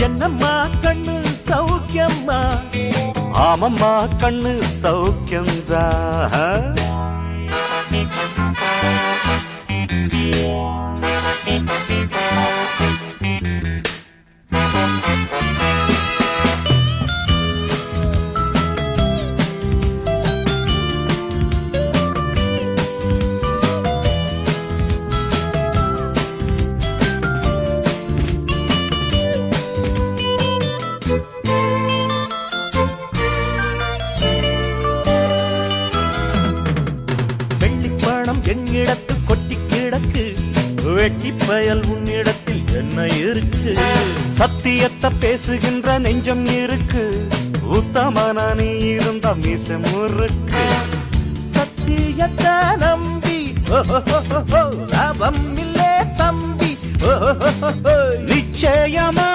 என்னம்மா கண்ணு சௌக்கியம்மா? ஆமம்மா கண்ணு சௌக்கியம்தான். என்னிடத்து கொட்டி கிடக்கு, வெட்டி பயல் உன்னிடத்தில் என்ன இருக்கு? சத்தியத்தை பேசுகின்ற நெஞ்சம் இருக்கு, உத்தமன நீ இருந்த மீச முறுக்கு. சத்தியத்தை நம்பி லாபம் இல்லே தம்பி, நிச்சயமா